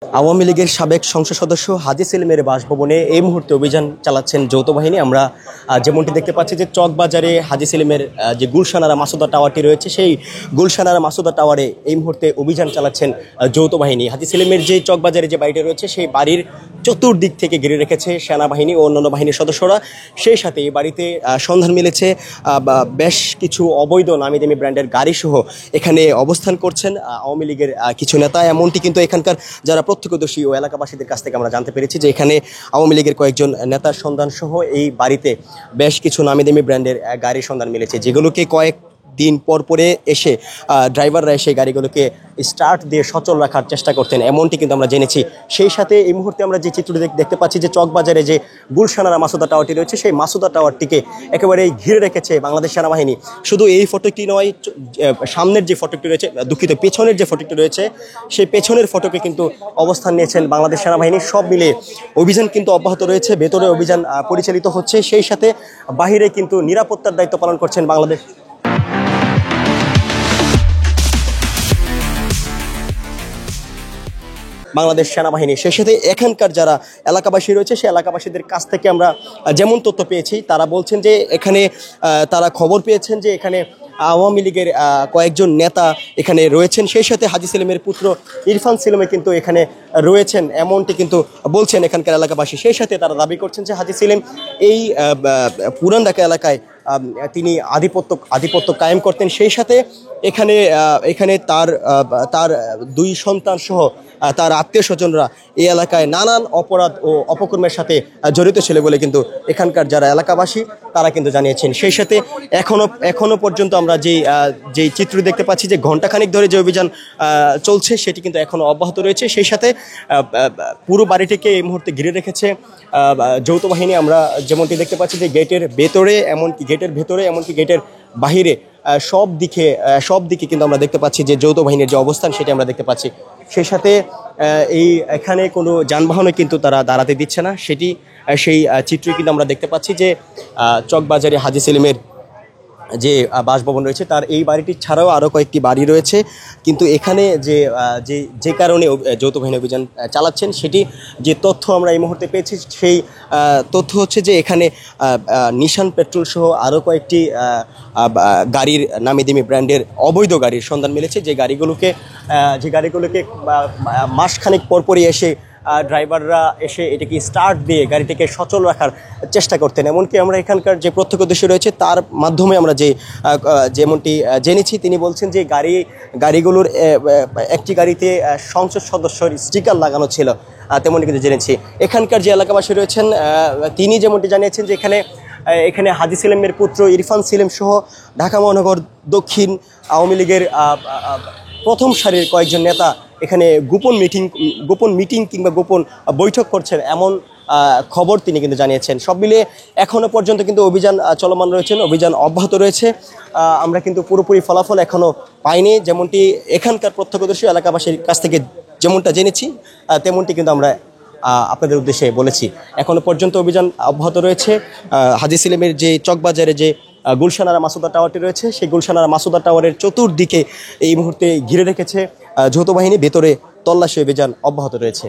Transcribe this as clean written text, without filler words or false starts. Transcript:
আওয়ামী লীগের সাবেক সংসদ সদস্য হাজী সেলিমের বাসভবনে এই মুহূর্তে অভিযান চালাচ্ছেন যৌথ বাহিনী। আমরা যেমনটি দেখতে পাচ্ছি যে চকবাজারে হাজী সেলিমের যে গুলশানারা মাসুদা টাওয়ারটি রয়েছে, সেই গুলশানারা মাসুদা টাওয়ারে এই মুহূর্তে অভিযান চালাচ্ছেন যৌথ বাহিনী। হাজী সেলিমের যে চকবাজারে যে বাড়িটি রয়েছে, সেই বাড়ির চতুর্দিক থেকে ঘিরে রেখেছে সেনাবাহিনী ও অন্যান্য বাহিনীর সদস্যরা। সেই সাথে এই বাড়িতে সন্ধান মিলেছে বেশ কিছু অবৈধ নামিদামি ব্র্যান্ডের গাড়িসহ এখানে অবস্থান করছেন আওয়ামী লীগের কিছু নেতা। এমনটি কিন্তু এখানকার যারা প্রত্যক্ষদর্শী ও এলাকাবাসীদের কাছ থেকে আমরা জানতে পেরেছি যে এখানে আওয়ামী লীগের কয়েকজন নেতার সন্ধান সহ এই বাড়িতে বেশ কিছু নামিদামি ব্র্যান্ডের গাড়ির সন্ধান মিলেছে, যেগুলোকে কয়েক দিন পর পরে এসে ড্রাইভাররা এসে গাড়িগুলোকে স্টার্ট দিয়ে সচল রাখার চেষ্টা করতেন, এমনটি কিন্তু আমরা জেনেছি। সেই সাথে এই মুহূর্তে আমরা যে চিত্রটি দেখতে পাচ্ছি যে চকবাজারে যে গুলশানারা মাসুদা টাওয়ারটি রয়েছে, সেই মাসুদা টাওয়ারটিকে একেবারে ঘিরে রেখেছে বাংলাদেশ সেনাবাহিনী। শুধু এই ফটোটি নয়, সামনের যে ফটোটি রয়েছে, দুঃখিত, পেছনের যে ফটোটি রয়েছে, সেই পেছনের ফটোকে কিন্তু অবস্থান নিয়েছেন বাংলাদেশ সেনাবাহিনী। সব মিলে অভিযান কিন্তু অব্যাহত রয়েছে, ভেতরে অভিযান পরিচালিত হচ্ছে, সেই সাথে বাহিরে কিন্তু নিরাপত্তার দায়িত্ব পালন করছেন বাংলাদেশ সেনাবাহিনী। সেই সাথে এখানকার যারা এলাকাবাসী রয়েছে, সেই এলাকাবাসীদের কাছ থেকে আমরা যেমন তথ্য পেয়েছি, তারা বলছেন যে এখানে তারা খবর পেয়েছেন যে এখানে আওয়ামী লীগের কয়েকজন নেতা এখানে রয়েছেন। সেই সাথে হাজী সেলিমের পুত্র ইরফান সেলিমে কিন্তু এখানে রয়েছেন, এমনটি কিন্তু বলছেন এখানকার এলাকাবাসী। সেই সাথে তারা দাবি করছেন যে হাজী সেলিম এই পুরান ঢাকা এলাকায় তিনি আধিপত্য কায়েম করতেন। সেই সাথে এখানে তার দুই সন্তান সহ তার আত্মীয় স্বজনরা এই এলাকায় নানান অপরাধ ও অপকর্মের সাথে জড়িত ছিল বলে কিন্তু এখানকার যারা এলাকাবাসী তারা কিন্তু জানিয়েছেন। সেই সাথে এখনো পর্যন্ত আমরা যেই চিত্র দেখতে পাচ্ছি যে ঘণ্টাখানিক ধরে যে অভিযান চলছে, সেটি কিন্তু এখনো অব্যাহত রয়েছে। সেই সাথে পুরো বাড়িটিকে এই মুহূর্তে ঘিরে রেখেছে যৌথ বাহিনী। আমরা যেমনটি দেখতে পাচ্ছি যে গেটের ভেতরে এমনকি গেটের বাহিরে সব দিকে কিন্তু আমরা দেখতে পাচ্ছি যে যৌথ বাহিনীর যে অবস্থান সেটি আমরা দেখতে পাচ্ছি। সেই সাথে এখানে কোনো যানবাহনে কিন্তু তারা দাঁড়াতে দিচ্ছে না, সেই চিত্রই কিন্তু আমরা দেখতে পাচ্ছি যে চকবাজারে হাজী সেলিমের যে বাসভবন রয়েছে তার এই বাড়িটি ছাড়াও আরও কয়েকটি বাড়ি রয়েছে। কিন্তু এখানে যে কারণে যৌথ বাহিনী অভিযান চালাচ্ছেন, সেটি যে তথ্য আমরা এই মুহূর্তে পেয়েছি, সেই তথ্য হচ্ছে যে এখানে নিশান পেট্রোল সহ আরও কয়েকটি গাড়ির নামিদামি ব্র্যান্ডের অবৈধ গাড়ির সন্ধান মিলেছে, যে গাড়িগুলোকে মাসখানেক পরপরই এসে ড্রাইভাররা এসে এটাকে স্টার্ট দিয়ে গাড়িটিকে সচল রাখার চেষ্টা করতেন। এমনকি আমরা এখানকার যে প্রত্যক্ষদর্শী রয়েছে তার মাধ্যমে আমরা যেমনটি জেনেছি, তিনি বলছেন যে গাড়িগুলোর একটি গাড়িতে সংসদ সদস্যর স্টিকার লাগানো ছিল, তেমনটি কিন্তু জেনেছি। এখানকার যে এলাকাবাসী রয়েছেন তিনি যেমনটি জানিয়েছেন যে এখানে হাজী সেলিমের পুত্র ইরফান সেলিম সহ ঢাকা মহানগর দক্ষিণ আওয়ামী লীগের প্রথম সারির কয়েকজন নেতা এখানে গোপন মিটিং কিংবা গোপন বৈঠক করছেন, এমন খবর তিনি কিন্তু জানিয়েছেন। সব মিলিয়ে এখনও পর্যন্ত কিন্তু অভিযান চলমান রয়েছে, অভিযান অব্যাহত রয়েছে। আমরা কিন্তু পুরোপুরি ফলাফল এখনও পাইনি, যেমনটি এখানকার প্রত্যক্ষদর্শী এলাকাবাসীর কাছ থেকে যেমনটা জেনেছি তেমনটি কিন্তু আমরা আপনাদের উদ্দেশ্যে বলেছি। এখনও পর্যন্ত অভিযান অব্যাহত রয়েছে। হাজী সেলিমের যে চকবাজারে যে গুলশানারা মাসুদা টাওয়ারটি রয়েছে, সেই গুলশানারা মাসুদা টাওয়ারের চতুর্দিকে এই মুহূর্তে ঘিরে রেখেছে যৌথ বাহিনী, ভেতরে তল্লাশি অভিযান অব্যাহত রয়েছে।